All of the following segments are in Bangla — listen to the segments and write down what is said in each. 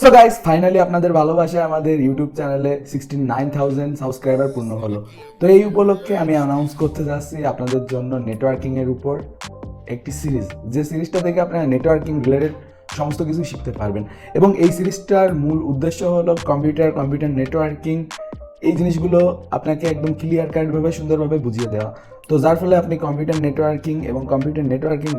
সো গাইস, ফাইনালি আপনাদের ভালোবাসায় আমাদের ইউটিউব চ্যানেলে 69,000 সাবস্ক্রাইবার পূর্ণ হলো। তো এই উপলক্ষে আমি অ্যানাউন্স করতে যাচ্ছি আপনাদের জন্য নেটওয়ার্কিং এর উপর একটি সিরিজ, যে সিরিজটা থেকে আপনারা নেটওয়ার্কিং রিলেটেড সমস্ত কিছু শিখতে পারবেন। এবং এই সিরিজটার মূল উদ্দেশ্য হলো কম্পিউটার নেটওয়ার্কিং, এই জিনিসগুলো আপনাকে একদম ক্লিয়ার কাটভাবে সুন্দরভাবে বুঝিয়ে দেওয়া। তো যার ফলে আপনি কম্পিউটার নেটওয়ার্কিং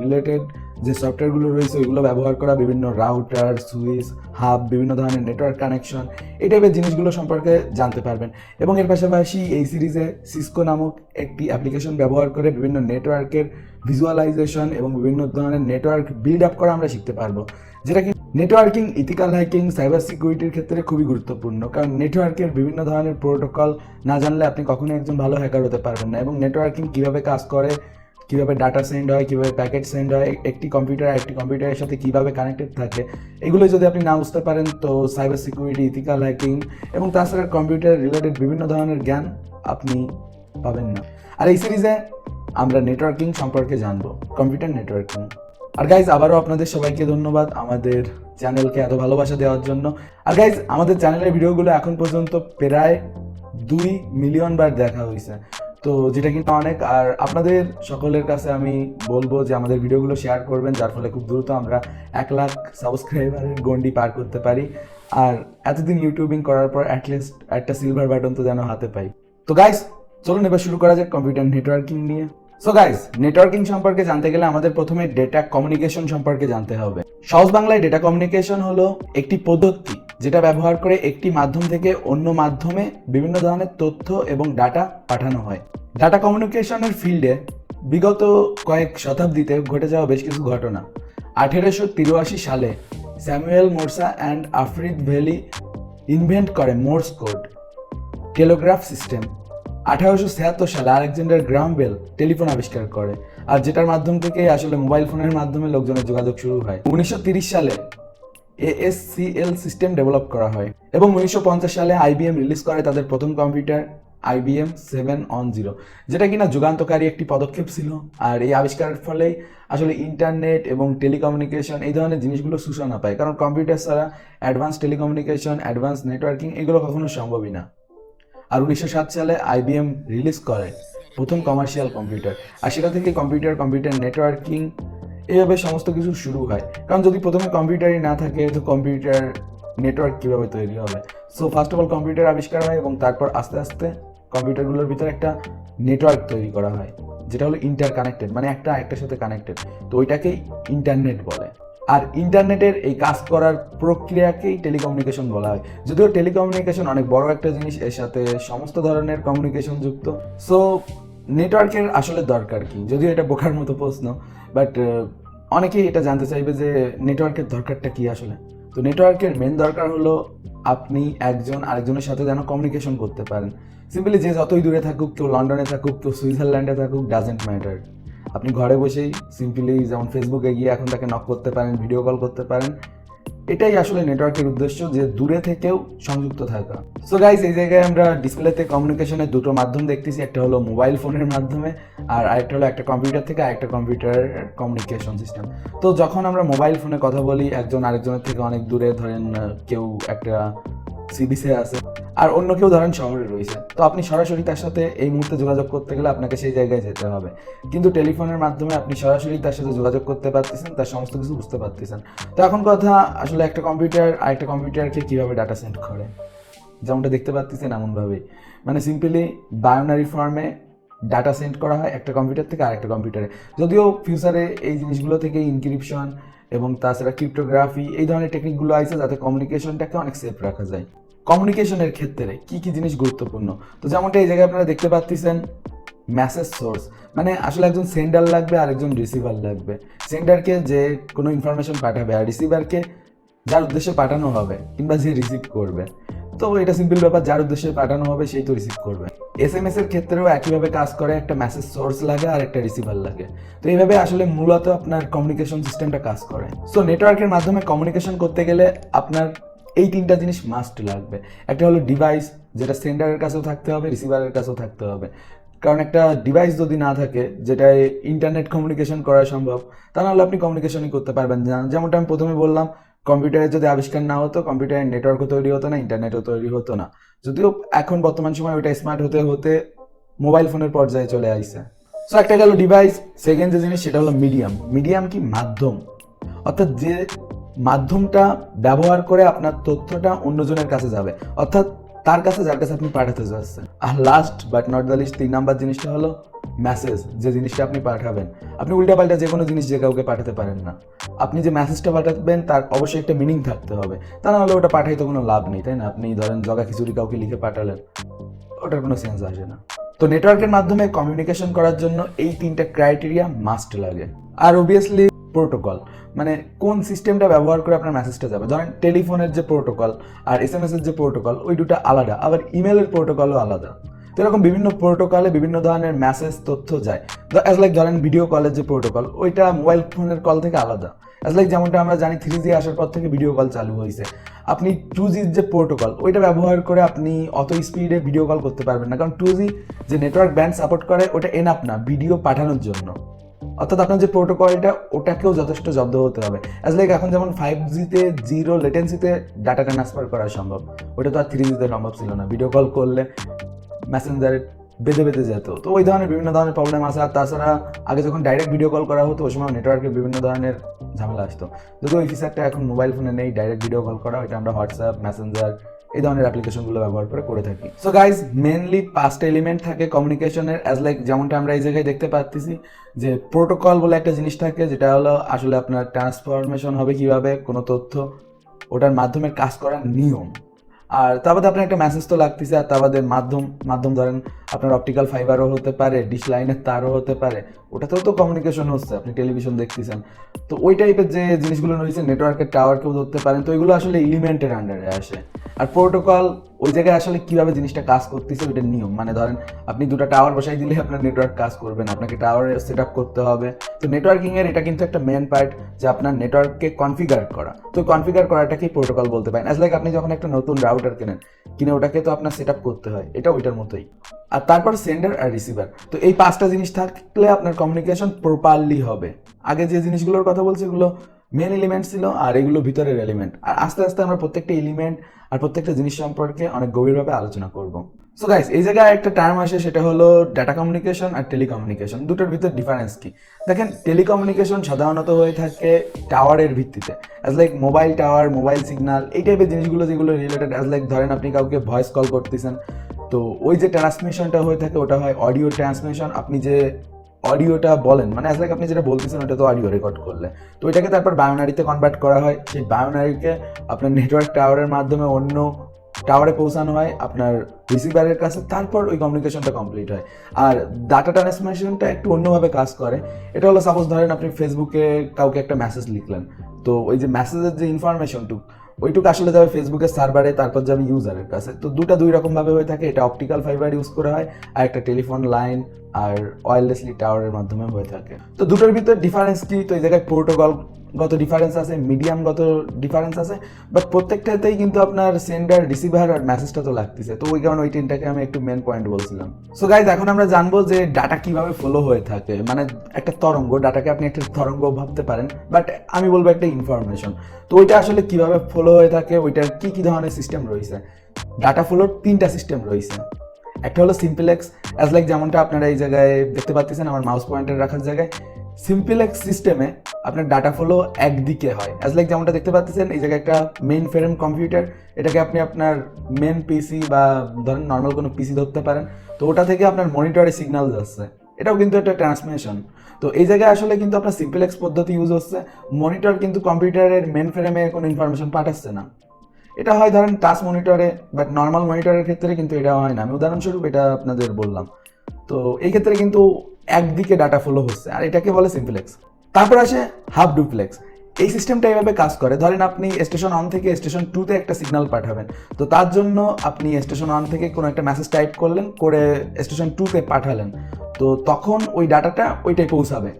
রিলেটেড যে সফটওয়্যারগুলো রয়েছে ওইগুলো ব্যবহার করা, বিভিন্ন রাউটার, সুইচ, হাব, বিভিন্ন ধরনের নেটওয়ার্ক কানেকশন, এই টাইপের জিনিসগুলো সম্পর্কে জানতে পারবেন। এবং এর পাশাপাশি এই সিরিজে সিসকো নামক একটি অ্যাপ্লিকেশন ব্যবহার করে বিভিন্ন নেটওয়ার্কের ভিজুয়ালাইজেশন এবং বিভিন্ন ধরনের নেটওয়ার্ক বিল্ড আপ করা আমরা শিখতে পারবো, যেটা কি নেটওয়ার্কিং, ইথিক্যাল হ্যাকিং, সাইবার সিকিউরিটির ক্ষেত্রে খুবই গুরুত্বপূর্ণ। কারণ নেটওয়ার্কের বিভিন্ন ধরনের প্রোটোকল না জানলে আপনি কখনোই একজন ভালো হ্যাকার হতে পারবেন না। এবং নেটওয়ার্কিং কীভাবে কাজ করে, কীভাবে ডাটা সেন্ড হয়, কীভাবে প্যাকেট সেন্ড হয়, একটি কম্পিউটারের সাথে কীভাবে কানেক্টেড থাকে, এগুলো যদি আপনি না বুঝতে পারেন তো সাইবার সিকিউরিটি, ইথিক্যাল হ্যাকিং এবং তাছাড়া কম্পিউটার রিলেটেড বিভিন্ন ধরনের জ্ঞান আপনি পাবেন না। আর এই সিরিজে আমরা নেটওয়ার্কিং সম্পর্কে জানবো, কম্পিউটার নেটওয়ার্কিং। আর গাইজ, আবারও আপনাদের সবাইকে ধন্যবাদ আমাদের চ্যানেলকে এত ভালোবাসা দেওয়ার জন্য। আর গাইজ, আমাদের চ্যানেলের ভিডিওগুলো এখন পর্যন্ত প্রায় 2 মিলিয়ন বার দেখা হয়েছে, তো যেটা কিন্তু অনেক। আর আপনাদের সকলের কাছে আমি বলবো যে আমাদের ভিডিওগুলো শেয়ার করবেন, যার ফলে খুব দ্রুত আমরা 1 লাখ সাবস্ক্রাইবারের গন্ডি পার করতে পারি। আর এতদিন ইউটিউবিং করার পর অ্যাটলিস্ট একটা সিলভার বাটন তো যেন হাতে পাই। তো গাইজ, চলুন এবার শুরু করা যাক কম্পিউটার নেটওয়ার্কিং নিয়ে। সো গাইস, নেটওয়ার্কিং সম্পর্কে জানতে গেলে আমাদের প্রথমে ডেটা কমিউনিকেশন সম্পর্কে জানতে হবে। সহজ বাংলায় ডেটা কমিউনিকেশন হলো একটি পদ্ধতি যেটা ব্যবহার করে একটি মাধ্যম থেকে অন্য মাধ্যমে বিভিন্ন ধরনের তথ্য এবং ডাটা পাঠানো হয়। ডাটা কমিউনিকেশনের ফিল্ডে বিগত কয়েক শতাব্দীতে ঘটে যাওয়া বেশ কিছু ঘটনা। 1883 সালে Samuel Morse and Alfred Vail invent করে মোর্স কোড টেলিগ্রাফ সিস্টেম। 1876 সালে আলেকজান্ডার গ্রাহাম বেল টেলিফোন আবিষ্কার করে, আর যেটার মাধ্যম থেকে আসলে মোবাইল ফোনের মাধ্যমে লোকজনের যোগাযোগ শুরু হয়। 1930 সালে ASCL সিস্টেম ডেভেলপ করা হয় এবং 1950 সালে IBM রিলিজ করে তাদের প্রথম কম্পিউটার IBM 710, যেটা কিনা যুগান্তকারী একটি পদক্ষেপ ছিল। আর এই আবিষ্কারের ফলেই আসলে ইন্টারনেট এবং টেলিকমিউনিকেশন এই ধরনের জিনিসগুলো সূচনা পায়, কারণ কম্পিউটার ছাড়া অ্যাডভান্স টেলিকমিউনিকেশন, অ্যাডভান্স নেটওয়ার্কিং এগুলো কখনো সম্ভবই না। আর 1907 সালে IBM রিলিজ করে প্রথম কমার্শিয়াল কম্পিউটার, আর সেটা থেকে কম্পিউটার নেটওয়ার্কিং এইভাবে সমস্ত কিছু শুরু হয়। কারণ যদি প্রথমে কম্পিউটারই না থাকে তো কম্পিউটার নেটওয়ার্ক কীভাবে তৈরি হবে? So first of all computer আবিষ্কার হয় এবং তারপর আস্তে আস্তে কম্পিউটারগুলোর ভিতরে একটা নেটওয়ার্ক তৈরি করা হয়, যেটা হলো ইন্টার কানেক্টেড, মানে একটা একটার সাথে কানেক্টেড। তো ওইটাকেই ইন্টারনেট বলে। আর ইন্টারনেটের এই কাজ করার প্রক্রিয়াকেই টেলিকমিউনিকেশন বলা হয়। যদিও টেলিকমিউনিকেশন অনেক বড় একটা জিনিস, এর সাথে সমস্ত ধরনের কমিউনিকেশন যুক্ত। সো নেটওয়ার্কের আসলে দরকার কি? যদিও এটা বোকার মতো প্রশ্ন, বাট অনেকেই এটা জানতে চাইবে যে নেটওয়ার্কের দরকারটা কি আসলে। তো নেটওয়ার্কের মেন দরকার হলো আপনি একজন আরেকজনের সাথে যেন কমিউনিকেশন করতে পারেন। সিম্পলি যে যতই দূরে থাকুক, কেউ লন্ডনে থাকুক, কেউ সুইজারল্যান্ডে থাকুক, ডাজেন্ট ম্যাটার। আপনি ঘরে বসেই সিম্পলি যেমন ফেসবুকে গিয়ে এখন তাকে নক করতে পারেন, ভিডিও কল করতে পারেন। এটাই আসলে নেটওয়ার্কের উদ্দেশ্য, যে দূরে থেকেও সংযুক্ত থাকা। সো গাইস, এই জায়গায় আমরা ডিসপ্লেতে কমিউনিকেশনের দুটো মাধ্যম দেখতেছি, একটা হলো মোবাইল ফোনের মাধ্যমে আর আরেকটা হলো একটা কম্পিউটার থেকে আরেকটা কম্পিউটার কমিউনিকেশন সিস্টেম। তো যখন আমরা মোবাইল ফোনে কথা বলি একজন আরেকজনের থেকে অনেক দূরে, ধরেন কেউ একটা সিবিসে আছে আর অন্য কেউ ধরেন শহরে রয়েছে, তো আপনি সরাসরি তার সাথে এই মুহূর্তে যোগাযোগ করতে গেলে আপনাকে সেই জায়গায় যেতে হবে। কিন্তু টেলিফোনের মাধ্যমে আপনি সরাসরি তার সাথে যোগাযোগ করতে পারতেছেন, তার সমস্ত কিছু বুঝতে পারতেছেন। তো এখন কথা আসলে একটা কম্পিউটার আরেকটা কম্পিউটারকে কীভাবে ডাটা সেন্ড করে, যেমনটা দেখতে পাচ্ছেন এমনভাবেই, মানে সিম্পলি বাইনারি ফর্মে ডাটা সেন্ড করা হয় একটা কম্পিউটার থেকে আরেকটা কম্পিউটারে। যদিও ফিউচারে এই জিনিসগুলো থেকে ইনক্রিপশন এবং তাছাড়া ক্রিপ্টোগ্রাফি এই ধরনের টেকনিকগুলো আছে, যাতে কমিউনিকেশনটাকে অনেক সেফ রাখা যায়। কমিউনিকেশনের ক্ষেত্রে কি কি জিনিস গুরুত্বপূর্ণ? তো যেমনটা এই জায়গায় আপনারা দেখতে পাচ্ছেন মেসেজ সোর্স, মানে আসলে একজন সেন্ডার লাগবে আর একজন রিসিভার লাগবে। সেন্ডারকে যে কোনো ইনফরমেশন পাঠাবে, আর রিসিভারকে যার উদ্দেশ্যে পাঠানো হবে কিংবা যে রিসিভ করবে। তো এটা সিম্পল ব্যাপার, যার উদ্দেশ্যে পাঠানো হবে সেই তো রিসিভ করবে। SMS এর ক্ষেত্রেও একইভাবে কাজ করে, একটা মেসেজ সোর্স লাগে আর একটা রিসিভার লাগে। তো এইভাবে আসলে মূলত আপনার কমিউনিকেশন সিস্টেমটা কাজ করে। সো নেটওয়ার্কের মাধ্যমে কমিউনিকেশন করতে গেলে আপনার এই তিনটা জিনিস মাস্ট লাগবে। একটা হলো ডিভাইস, যেটা সেন্ডারের কাছেও থাকতে হবে, রিসিভারের কাছেও থাকতে হবে। কারণ একটা ডিভাইস যদি না থাকে যেটায় ইন্টারনেট কমিউনিকেশন করা সম্ভব, তা নাহলে আপনি কমিউনিকেশনই করতে পারবেন না। যেমনটা আমি প্রথমে বললাম, কম্পিউটারের যদি আবিষ্কার না হতো, কম্পিউটারের নেটওয়ার্কও তৈরি হতো না, ইন্টারনেটও তৈরি হতো না। যদিও এখন বর্তমান সময় ওইটা স্মার্ট হতে হতে মোবাইল ফোনের পর্যায়ে চলে আসছে। সো একটা গেল ডিভাইস। সেকেন্ড যে জিনিস সেটা হলো মিডিয়াম। মিডিয়াম কি? মাধ্যম। অর্থাৎ যে মাধ্যমটা ব্যবহার করে আপনার তথ্যটা অন্যজনের কাছে যাবে, অর্থাৎ তার কাছে যার কাছে আপনি পাঠাতে চাচ্ছেন। আর last but not the least 3 number জিনিসটা হলো মেসেজ। যে জিনিসটা আপনি পাঠাবেন, আপনি উল্টাপাল্টা যে কোনো জিনিস যে কাউকে পাঠাতে পারেন না। আপনি যে মেসেজটা পাঠাবেন তার অবশ্যই একটা মিনিং থাকতে হবে, তা না হলে ওটা পাঠাইতে কোনো লাভ নেই, তাই না? আপনি ধরেন জগা খিচুড়ি কাউকে লিখে পাঠালেন, ওটার কোনো সেন্স আসে না। তো নেটওয়ার্কের মাধ্যমে কমিউনিকেশন করার জন্য এই 3টা ক্রাইটেরিয়া মাস্ট লাগে। আর অবভিয়াসলি প্রোটোকল, মানে কোন সিস্টেমটা ব্যবহার করে আপনার মেসেজটা যাবে। ধরেন টেলিফোনের যে প্রোটোকল আর SMS এর যে প্রোটোকল, ওই দুটো আলাদা, আবার ইমেলের প্রোটোকলও আলাদা। তো এরকম বিভিন্ন প্রোটোকলে বিভিন্ন ধরনের মেসেজ তথ্য যায়। অ্যাজ লাইক ধরেন ভিডিও কলের যে প্রোটোকল, ওইটা মোবাইল ফোনের কল থেকে আলাদা। অ্যাজ লাইক যেমনটা আমরা জানি 3G আসার পর থেকে ভিডিও কল চালু হয়েছে। আপনি 2G যে প্রোটোকল, ওইটা ব্যবহার করে আপনি অত স্পিডে ভিডিও কল করতে পারবেন না, কারণ 2G যে নেটওয়ার্ক ব্যান্ড সাপোর্ট করে ওটা এনাফ না ভিডিও পাঠানোর জন্য। অর্থাৎ আপনার যে প্রোটোকলটা ওটাকেও যথেষ্ট জব্দ হতে হবে। অ্যাজ লাইক এখন যেমন 5Gতে 0 লেটেন্সিতে ডাটা ট্রান্সফার করা সম্ভব, ওটা তো আর 3Gতে সম্ভব ছিল না। ভিডিও কল করলে মেসেঞ্জারে বেঁধে বেঁধে যেত। তো ওই ধরনের বিভিন্ন ধরনের প্রবলেম আছে। আর তাছাড়া আগে যখন ডাইরেক্ট ভিডিও কল করা হতো ওই সময় নেটওয়ার্কের বিভিন্ন ধরনের ঝামেলা আসতো। যদিও ওই ফিচারটা এখন মোবাইল ফোনে নেই, ডাইরেক্ট ভিডিও কল করা, ওইটা আমরা হোয়াটসঅ্যাপ, মেসেঞ্জার এই ধরনের অ্যাপ্লিকেশনগুলো ব্যবহার করে থাকি। সো গাইজ, মেনলি 5টা এলিমেন্ট থাকে কমিউনিকেশনের। অ্যাজ লাইক যেমনটা আমরা এই জায়গায় দেখতে পাচ্ছি যে প্রোটোকল বলে একটা জিনিস থাকে, যেটা হলো আসলে আপনার ট্রান্সফরমেশন হবে কিভাবে কোনো তথ্য, ওটার মাধ্যমে কাজ করার নিয়ম। আর তা বাদে আপনার একটা মেসেজ তো লাগতেছে। আর তা বাদে মাধ্যম ধরেন আপনার অপটিক্যাল ফাইবারও হতে পারে, ডিশ লাইনের তারও হতে পারে, ওটাতেও তো কমিউনিকেশন হচ্ছে, আপনি টেলিভিশন দেখতেছেন। তো ওই টাইপের যে জিনিসগুলো রয়েছে, নেটওয়ার্কের টাওয়ারকেও ধরতে পারেন। তো এগুলো আসলে এলিমেন্টের আন্ডারে আসে। আর প্রোটোকল ওই জায়গায় আসলে কিভাবে জিনিসটা কাজ করতেছে ওইটার নিয়ম। মানে ধরেন আপনি 2টা টাওয়ার বসাই দিলে আপনার নেটওয়ার্ক কাজ করবে না, আপনাকে টাওয়ারে সেট আপ করতে হবে। তো নেটওয়ার্কিং এর এটা কিন্তু একটা মেন পার্ট, যে আপনার নেটওয়ার্ককে কনফিগার করা। তো কনফিগার করাটাকেই প্রোটোকল বলতে পারেন। অ্যাজ লাইক আপনি যখন একটা নতুন রাউটার কিনে ওটাকে তো আপনার সেট আপ করতে হয়, এটা ওইটার মতোই। আর তারপর সেন্ডার আর রিসিভার। তো এই 5টা জিনিস থাকলে আপনার কমিউনিকেশন প্রপারলি হবে। আগে যে জিনিসগুলোর কথা বলছি এগুলো মেন এলিমেন্ট ছিল, আর এগুলো ভিতরের এলিমেন্ট। আর আস্তে আস্তে আমরা প্রত্যেকটা এলিমেন্ট আর প্রত্যেকটা জিনিস সম্পর্কে অনেক গভীরভাবে আলোচনা করব। সো গাইস, এই জায়গায় একটা টার্ম আসে, সেটা হলো ডাটা কমিউনিকেশন আর টেলিকমিউনিকেশন। দুটোর ভিতর ডিফারেন্স কি? দেখেন, টেলিকমিউনিকেশন সাধারণত হয়ে থাকে টাওয়ারের ভিত্তিতে। As like mobile tower, mobile signal, এই টাইপের জিনিসগুলো যেগুলো রিলেটেড। অ্যাজ লাইক ধরেন আপনি কাউকে ভয়েস কল করতেছেন, তো ওই যে ট্রান্সমিশনটা হয়ে থাকে ওটা হয় অডিও ট্রান্সমিশন। আপনি যে অডিওটা বলেন, মানে অ্যাজ লাইক আপনি যেটা বলতেছেন ওটা তো অডিও রেকর্ড করলে, তো ওইটাকে তারপর বায়োনারিতে কনভার্ট করা হয়। সেই বায়োনারিকে আপনার নেটওয়ার্ক টাওয়ারের মাধ্যমে অন্য টাওয়ারে পৌঁছানো হয় আপনার রিসিভারের কাছে, তারপর ওই কমিউনিকেশনটা কমপ্লিট হয়। আর ডাটা ট্রান্সমিশনটা একটু অন্যভাবে কাজ করে। এটা হলো সাপোজ ধরেন আপনি ফেসবুকে কাউকে একটা মেসেজ লিখলেন, তো ওই যে মেসেজের যে ইনফরমেশনটুকু ওইটুকু আসলে যাবে ফেসবুকের সার্ভারে, তারপর যাবে ইউজারের কাছে। তো দুই রকম ভাবে হয়ে থাকে। এটা অপটিক্যাল ফাইবার ইউজ করা হয়, আর একটা টেলিফোন লাইন আর ওয়্যারলেসলি টাওয়ারের মাধ্যমে হয়ে থাকে। তো দুটোর ভিতর ডিফারেন্স কি? তো এই জায়গায় প্রোটোকলগত ডিফারেন্স আছে, মিডিয়ামগত ডিফারেন্স আছে, বাট প্রত্যেকটাতেই কিন্তু আপনার সেন্ডার, রিসিভার আর মেসেজটা তো লাগতেছে। তো ওই কারণে ওই তিনটাকে আমি একটু মেন পয়েন্ট বলছিলাম। সো গাইজ, এখন আমরা জানবো যে ডাটা কিভাবে ফলো হয়ে থাকে। মানে একটা তরঙ্গ, ডাটাকে আপনি একটা তরঙ্গ ভাবতে পারেন, বাট আমি বলবো একটা ইনফরমেশন। তো ওইটা আসলে কিভাবে ফলো হয়ে থাকে, ওইটার কি ধরনের সিস্টেম রয়েছে। ডাটা ফলোর 3টা সিস্টেম রয়েছে। একটা হলো সিম্পলেক্স। অ্যাজ লাইক যেমনটা আপনারা এই জায়গায় দেখতে পাচ্ছেন আমার মাউস পয়েন্টার রাখার জায়গায়, সিম্পলেক্স সিস্টেমে আপনার ডাটা ফলো একদিকে হয়। অ্যাজ লাইক যেমনটা দেখতে পাচ্ছেন এই জায়গায় একটা মেইন ফ্রেম কম্পিউটার, এটাকে আপনি আপনার মেন পিসি বা ধরেন নর্মাল কোনো পিসি ধরতে পারেন। তো ওটা থেকে আপনার মনিটরে সিগন্যাল যাচ্ছে, এটাও কিন্তু একটা ট্রান্সমিশন। তো এই জায়গায় আসলে কিন্তু আপনার সিম্পলেক্স পদ্ধতি ইউজ হচ্ছে। মনিটর কিন্তু কম্পিউটারের মেন ফ্রেমে কোনো ইনফরমেশন পাঠাচ্ছে না। এটা হয় ধরেন টাচ মনিটরে, বাট নর্মাল মনিটরের ক্ষেত্রে কিন্তু এটা হয় না। আমি উদাহরণস্বরূপ এটা আপনাদের বললাম। তো এই ক্ষেত্রে কিন্তু একদিকে ডাটা ফলো হচ্ছে, আর এটাকে বলে সিম্পলেক্স। তারপর আসে হাফ ডুপ্লেক্স। এই সিস্টেমটা এইভাবে কাজ করে, ধরেন আপনি স্টেশন 1 থেকে স্টেশন 2-তে একটা সিগন্যাল পাঠাবেন। তো তার জন্য আপনি স্টেশন 1 থেকে কোনো একটা মেসেজ টাইপ করলেন, করে স্টেশন 2-তে পাঠালেন। তো তখন ওই ডাটাটা ওইটাই পৌঁছাবে।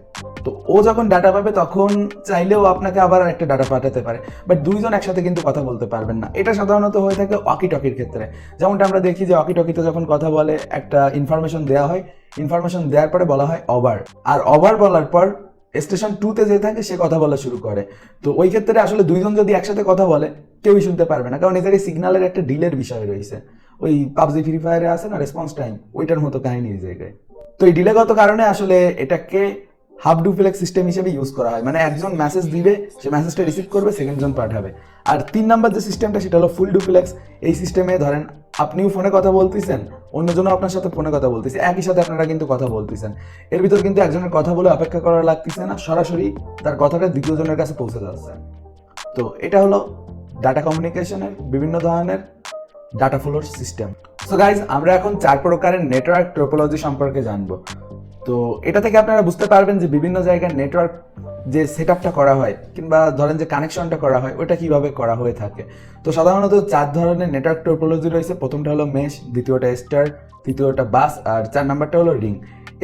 তো ও যখন ডাটা পাবে তখন চাইলেও আপনাকে আবার একটা ডাটা পাঠাতে পারে, বাট দুইজন একসাথে কিন্তু কথা বলতে পারবেন না। এটা সাধারণত হয়ে থাকে ওয়াকি টকির ক্ষেত্রে। যেমনটা আমরা দেখি যে ওয়াকি টকিতে যখন কথা বলে, একটা ইনফরমেশন দেওয়া হয়, ইনফরমেশন দেওয়ার পরে বলা হয় ওভার, আর ওভার বলার পর স্টেশন 2-তে যে থাকে সে কথা বলা শুরু করে। তো ওই ক্ষেত্রে আসলে দুইজন যদি একসাথে কথা বলে কেউই শুনতে পারবে না, কারণ এদের সিগন্যালের একটা ডিলের বিষয় রয়েছে। ওই পাবজি ফ্রি ফায়ারে আছে না রেসপন্স টাইম, ওইটার মতো কাহিনী এই জায়গায়। তো এই ডিলেগত কারণে আসলে এটাকে হাফ ডুপ্লেক্স সিস্টেম হিসেবে ইউজ করা হয়, মানে একজন মেসেজ দিবে, সে মেসেজটা রিসিভ করবে, সেকেন্ড জন পাঠাবে। আর 3 নাম্বার যে সিস্টেমটা সেটা হলো ফুল ডুপ্লেক্স। এই সিস্টেমে ধরেন আপনিও ফোনে কথা বলতেছেন, অন্যজনও আপনার সাথে ফোনে কথা বলতেছে, একই সাথে আপনারা কিন্তু কথা বলতেছেন। এর ভিতর কিন্তু একজনের কথা বলে অপেক্ষা করা লাগতেছে না, সরাসরি তার কথাটা দ্বিতীয় জনের কাছে পৌঁছে যাচ্ছে। তো এটা হলো ডাটা কমিউনিকেশনের বিভিন্ন ধরনের data floor system. So guys, আমরা এখন 4 প্রকারের নেটওয়ার্ক টোপোলজি সম্পর্কে জানবো। তো এটা থেকে আপনারা বুঝতে পারবেন যে বিভিন্ন জায়গায় নেটওয়ার্ক যে সেটআপটা করা হয় কিংবা ধরেন যে কানেকশনটা করা হয় ওটা কিভাবে করা হয়ে থাকে। তো সাধারণত 4 ধরনের নেটওয়ার্ক টোপোলজি রয়েছে। প্রথমটা হলো মেশ, দ্বিতীয়টা স্টার, তৃতীয়টা বাস, আর 4 নাম্বারটা হলো রিং।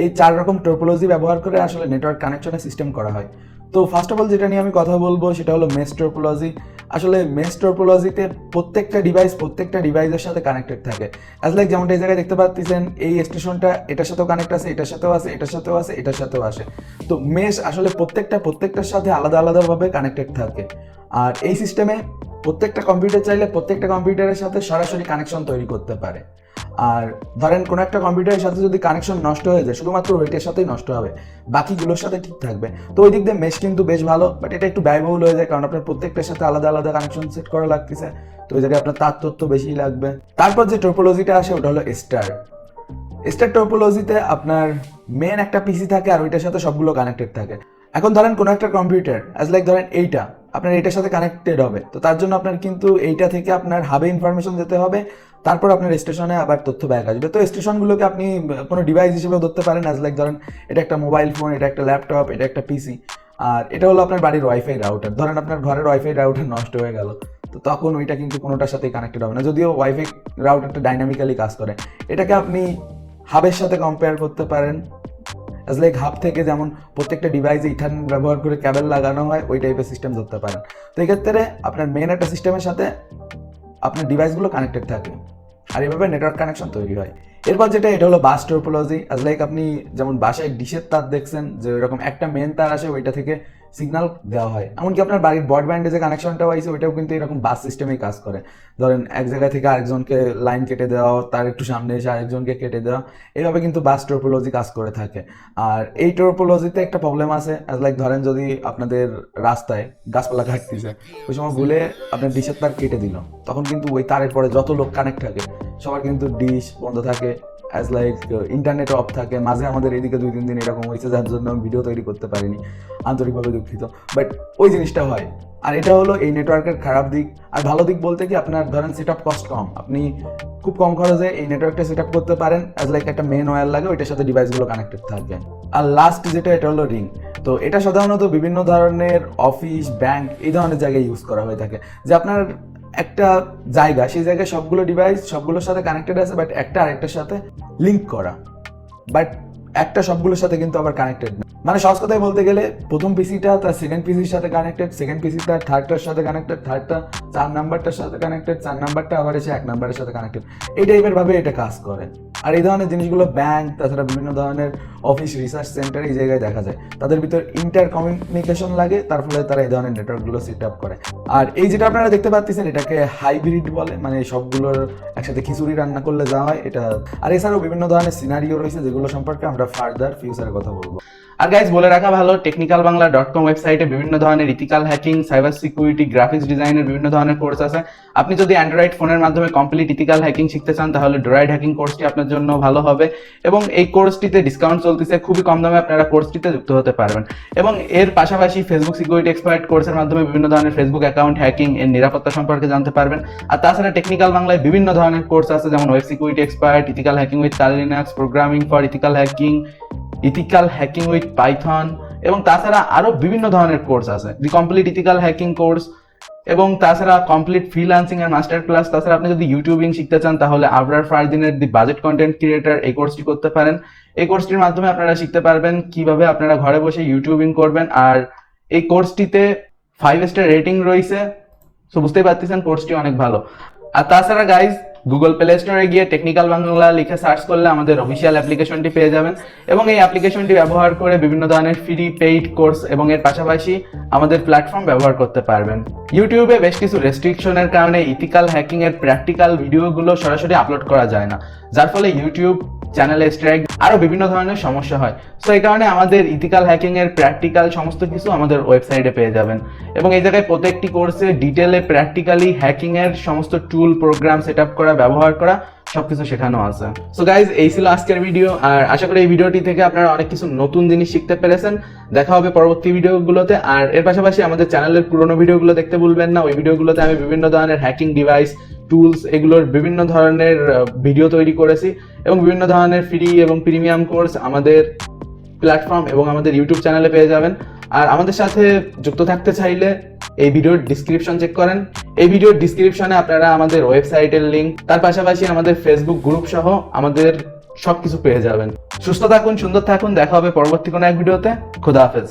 এই 4 রকম টোপোলজি ব্যবহার করে আসলে নেটওয়ার্ক কানেকশনের সিস্টেম করা হয়। তো ফার্স্ট অফ অল যেটা নিয়ে আমি কথা বলবো সেটা হলো মেশ টোপোলজি। আসলে মেশ টোপোলজিতে প্রত্যেকটা ডিভাইসের সাথে কানেক্টেড থাকে। অ্যাজ লাইক যেমনটা এই জায়গায় দেখতে পাচ্ছেন, এই স্টেশনটা এটার সাথেও কানেক্ট আছে, এটার সাথেও আছে, এটার সাথেও আছে, এটার সাথেও আসে। তো মেশ আসলে প্রত্যেকটার সাথে আলাদাভাবে কানেক্টেড থাকে। আর এই সিস্টেমে প্রত্যেকটা কম্পিউটার চাইলে প্রত্যেকটা কম্পিউটারের সাথে সরাসরি কানেকশন তৈরি করতে পারে। আর ধরেন কোনো একটা কম্পিউটারের সাথে যদি কানেকশন নষ্ট হয়ে যায়, শুধুমাত্র ওইটার সাথেই নষ্ট হবে, বাকিগুলোর সাথে ঠিক থাকবে। তো ওই দিক দিয়ে মেশ কিন্তু বেশ ভালো, বাট এটা একটু ব্যয়বহুল হয়ে যায়, কারণ আপনার প্রত্যেকটার সাথে আলাদা কানেকশন সেট করা লাগতেছে। তো ওই জায়গায় আপনার তার তথ্য বেশি লাগবে। তারপর যে টোপোলজিটা আসে ওটা হলো স্টার টোপোলজিতে আপনার মেন একটা পিসি থাকে আর ওইটার সাথে সবগুলো কানেক্টেড থাকে। এখন ধরেন কোনো একটা কম্পিউটার অ্যাজ লাইক ধরেন এইটা আপনার এইটার সাথে কানেক্টেড হবে, তো তার জন্য আপনার কিন্তু এইটা থেকে আপনার হাবে ইনফরমেশন যেতে হবে, তারপর আপনার স্টেশনে আবার তথ্য ব্যাক আসবে। তো স্টেশনগুলোকে আপনি কোনো ডিভাইস হিসেবে ধরতে পারেন। অ্যাজ লাইক ধরেন এটা একটা মোবাইল ফোন, এটা একটা ল্যাপটপ, এটা একটা পিসি, আর এটা হলো আপনার বাড়ির ওয়াইফাই রাউটার। ধরেন আপনার ঘরের ওয়াইফাই রাউটার নষ্ট হয়ে গেল, তো তখন ওইটা কিন্তু কোনোটার সাথেই কানেক্টেড হবে না, যদিও ওয়াইফাই রাউটারটা ডাইনামিক্যালি কাজ করে। এটাকে আপনি হাবের সাথে কম্পেয়ার করতে পারেন। অ্যাজ লাইক হাব থেকে যেমন প্রত্যেকটা ডিভাইসে ইথারনেট ব্যবহার করে ক্যাবেল লাগানো হয়, ওই টাইপের সিস্টেম ধরতে পারেন। তো এক্ষেত্রে আপনার মেন একটা সিস্টেমের সাথে আপনার ডিভাইসগুলো কানেক্টেড থাকে, আর এইভাবে নেটওয়ার্ক কানেকশন তৈরি হয়। এরপর যেটা, এটা হলো বাস টোপোলজি। অ্যাজ লাইক আপনি যেমন বাসায় ডিশের তার দেখছেন যে এরকম একটা মেন তার আসে, ওইটা থেকে সিগন্যাল দেওয়া হয়। এমনকি আপনার বাড়ির ব্রডব্যান্ডে যে কানেকশনটা হয়েছে ওইটাও কিন্তু এরকম বাস সিস্টেমেই কাজ করে। ধরেন এক জায়গা থেকে আরেকজনকে লাইন কেটে দেওয়া, তার একটু সামনে এসে আরেকজনকে কেটে দেওয়া, এইভাবে কিন্তু বাস টোপোলজি কাজ করে থাকে। আর এই টোপোলজিতে একটা প্রবলেম আছে। অ্যাজ লাইক ধরেন যদি আপনাদের রাস্তায় গাছপালা কাটতেছে, ওই সময় ভুলে আপনার ডিশের তার কেটে দিল, তখন কিন্তু ওই তারের পরে যত লোক কানেক্ট থাকে সবার কিন্তু ডিশ বন্ধ থাকে, অ্যাজ লাইক ইন্টারনেট অফ থাকে। মাঝে আমাদের এদিকে 2-3 দিন এরকম হয়েছে, যার জন্য আমি ভিডিও তৈরি করতে পারিনি, আন্তরিকভাবে দুঃখিত, বাট ওই জিনিসটা হয়। আর এটা হলো এই নেটওয়ার্কের খারাপ দিক। আর ভালো দিক বলতে কি, আপনার ধরেন সেট আপ কস্ট কম, আপনি খুব কম খরচে এই নেটওয়ার্কটা সেট আপ করতে পারেন। অ্যাজ লাইক একটা মেন ওয়্যার লাগে, ওইটার সাথে ডিভাইসগুলো কানেক্টেড থাকবে। আর লাস্ট যেটা, এটা হলো রিং। তো এটা সাধারণত বিভিন্ন ধরনের অফিস, ব্যাংক, এই ধরনের জায়গায় ইউজ করা হয়ে থাকে, যে আপনার একটা জায়গা, সেই জায়গায় সবগুলো ডিভাইস সবগুলোর সাথে কানেক্টেড আছে, বাট একটা আরেকটার সাথে লিঙ্ক করা, বাট একটা সবগুলোর সাথে কিন্তু আবার কানেক্টেড না। মানে সহজ কথায় বলতে গেলে, প্রথম পিসিটা তার সেকেন্ড পিসির সাথে কানেক্টেড, সেকেন্ড পিসি তার থার্ডটার সাথে কানেক্টেড, থার্ডটা 4 নাম্বারটার সাথে কানেক্টেড, 4 নাম্বারটা আবার এসে 1 নাম্বারের সাথে কানেক্টেড। এই টাইপের ভাবে এটা কাজ করে। আর এই ধরনের জিনিসগুলো ব্যাংক, তাছাড়া বিভিন্ন ধরনের অফিস, রিসার্চ সেন্টার, এই জায়গায় দেখা যায়। তাদের ভিতর ইন্টার কমিউনিকেশন লাগে, তার ফলে তারা এই ধরনের নেটওয়ার্কগুলো সেট আপ করে। আর এই যেটা আপনারা দেখতে পাচ্ছেন, এটাকে হাইব্রিড বলে, মানে সবগুলোর একসাথে খিচুড়ি রান্না করলে যা হয় এটা। আর এছাড়াও বিভিন্ন ধরনের সিনারিও রয়েছে, যেগুলো সম্পর্কে আমরা ফার্দার ফিউচারে কথা বলবো। আর গাইজ, বলে রাখা ভালো, technicalbangla.com ওয়েবসাইটে বিভিন্ন ধরনের ethical hacking, cyber security, graphics ডিজাইনের বিভিন্ন ধরনের কোর্স আছে। আপনি যদি অ্যান্ড্রয়েড ফোনের মাধ্যমে কমপ্লিট ইথিক্যাল হ্যাকিং শিখতে চান, তাহলে ড্রয়েড হ্যাকিং কোর্সটি আপনার জন্য ভালো হবে। এবং এই কোর্সটিতে ডিসকাউন্ট চলতেছে, খুবই কম দামে আপনারা কোর্সটিতে যুক্ত হতে পারবেন। এবং এর পাশাপাশি ফেসবুক সিকিউরিটি এক্সপার্ট কোর্সের মাধ্যমে বিভিন্ন ধরনের ফেসবুক অ্যাকাউন্ট হ্যাকিং এর নিরাপত্তা সম্পর্কে জানতে পারবেন। আর তাছাড়া টেকনিক্যাল বাংলায় বিভিন্ন ধরনের কোর্স আছে, যেমন web security expert, ethical hacking with Linux, programming for ethical hacking with Python, এবং তাছাড়া আরো বিভিন্ন ধরনের কোর্স আছে, দি কমপ্লিট ইথিক্যাল হ্যাকিং কোর্স, এবং তাছাড়া কমপ্লিট ফ্রিল্যান্সিং এর মাস্টার ক্লাস। তাছাড়া আপনি যদি ইউটিউবিং শিখতে চান, তাহলে আবরার ফারদিনের দি বাজেট কন্টেন্ট ক্রিয়েটর এই কোর্সটি করতে পারেন। এই কোর্সটির মাধ্যমে আপনারা শিখতে পারবেন কিভাবে আপনারা ঘরে বসে ইউটিউবিং করবেন। আর এই কোর্সটিতে 5 স্টার রেটিং রয়েছে, সো বুঝতেই পারতেছেন কোর্সটি অনেক ভালো। আর তাছাড়া গাইজ, গুগল প্লে স্টোরে গিয়ে টেকনিক্যাল বাংলা লিখে সার্চ করলে আমাদের অফিসিয়াল অ্যাপ্লিকেশনটি পেয়ে যাবেন এবং এই অ্যাপ্লিকেশনটি ব্যবহার করে বিভিন্ন ধরনের ফ্রি পেইড কোর্স এবং এর পাশাপাশি আমাদের প্ল্যাটফর্ম ব্যবহার করতে পারবেন। ইউটিউবে বেশ কিছু রেস্ট্রিকশনের কারণে ইথিক্যাল হ্যাকিং এর প্র্যাকটিক্যাল ভিডিওগুলো সরাসরি আপলোড করা যায় না, যার ফলে ইউটিউব চ্যানেলে স্ট্রাইক আরো বিভিন্ন ধরনের সমস্যা হয়। সো এই কারণে আমাদের ইথিক্যাল হ্যাকিং এর প্র্যাকটিক্যাল সমস্ত কিছু আমাদের ওয়েবসাইটে পেয়ে যাবেন এবং এই জায়গায় প্রত্যেকটি কোর্সে ডিটেলে প্র্যাকটিক্যালি হ্যাকিং এর সমস্ত টুল প্রোগ্রাম সেট আপ করা, ব্যবহার করা সবকিছু শেখানো আছে। সো গাইজ, এই ছিল আজকের ভিডিও, আর আশা করি এই ভিডিওটি থেকে আপনারা অনেক কিছু নতুন জিনিস শিখতে পেরেছেন। দেখা হবে পরবর্তী ভিডিওগুলোতে, আর এর পাশাপাশি আমাদের চ্যানেলের পুরোনো ভিডিওগুলো দেখতে ভুলবেন না। ওই ভিডিওগুলোতে আমি বিভিন্ন ধরনের হ্যাকিং ডিভাইস, টুলস, এগুলোর বিভিন্ন ধরনের ভিডিও তৈরি করেছি এবং বিভিন্ন ধরনের ফ্রি এবং প্রিমিয়াম কোর্স আমাদের প্ল্যাটফর্ম এবং আমাদের ইউটিউব চ্যানেলে পেয়ে যাবেন। আর আমাদের সাথে যুক্ত থাকতে চাইলে এই ভিডিওর ডিসক্রিপশন চেক করেন। এই ভিডিওর ডিসক্রিপশনে আপনারা আমাদের ওয়েবসাইটের লিঙ্ক, তার পাশাপাশি আমাদের ফেসবুক গ্রুপ সহ আমাদের সবকিছু পেয়ে যাবেন। সুস্থ থাকুন, সুন্দর থাকুন, দেখা হবে পরবর্তী কোনো এক ভিডিওতে। খোদা হাফেজ।